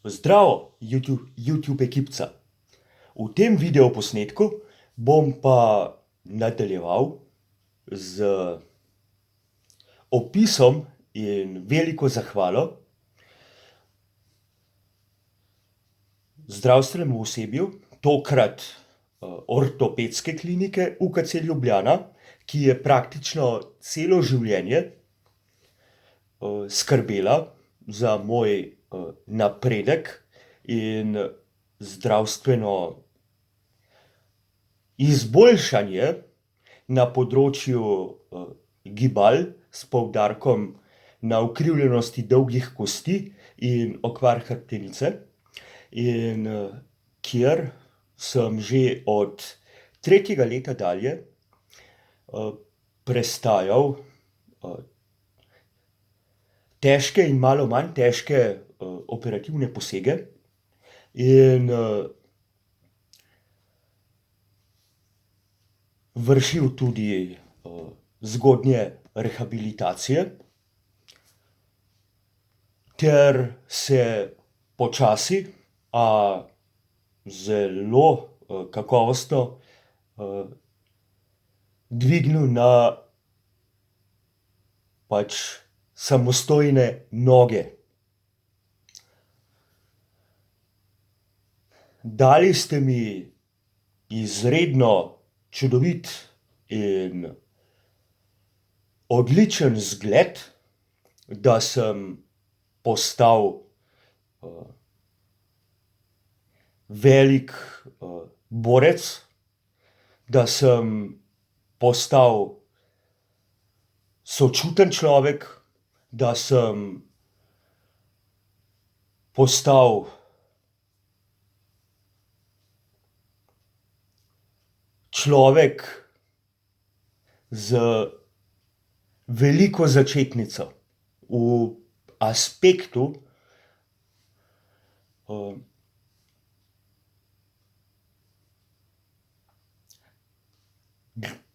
Zdravo, YouTube ekipca. V tem videoposnetku bom pa nadaljeval z opisom in veliko zahvalo zdravstvenemu osebju, tokrat ortopedske klinike UKC Ljubljana, ki je praktično celo življenje skrbela za moj napredek in zdravstveno izboljšanje na področju gibal s poudarkom na ukrivljenosti dolgih kosti in okvar hrbtenice, in kjer sem že od 3. leta dalje prestajal težke in malo manj težke operativne posege in vršil tudi zgodnje rehabilitacije ter se počasi, a zelo kakovostno dvignil na samostojne noge. Dali ste mi izredno čudovit in odličen zgled, da sem postal velik borec, da sem postal sočuten človek, da sem postal človek z veliko začetnico v aspektu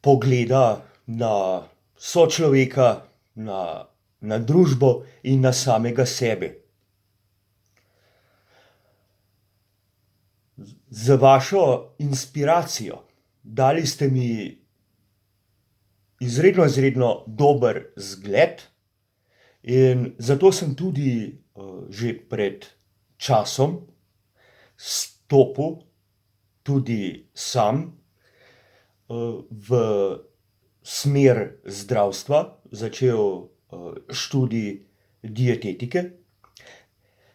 pogleda na sočloveka, na družbo in na samega sebe. Z vašo inspiracijo dali ste mi izredno dober zgled in zato sem tudi že pred časom stopil tudi sam v smer zdravstva, začel študij dietetike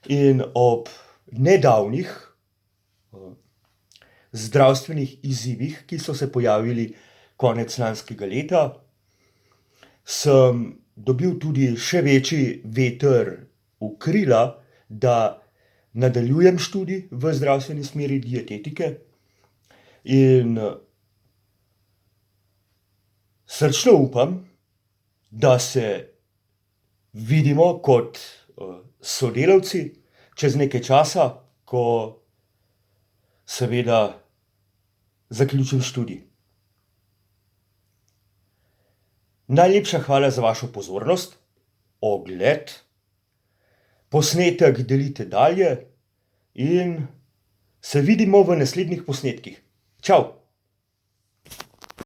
in ob nedavnih zdravstvenih izzivih, ki so se pojavili konec lanskega leta, sem dobil tudi še večji veter v krila, da nadaljujem študij v zdravstveni smeri dietetike in srčno upam, da se vidimo kot sodelavci čez nekaj časa, ko seveda zaključim študij. Najlepša hvala za vašo pozornost, ogled, posnetek delite dalje in se vidimo v naslednjih posnetkih. Čau!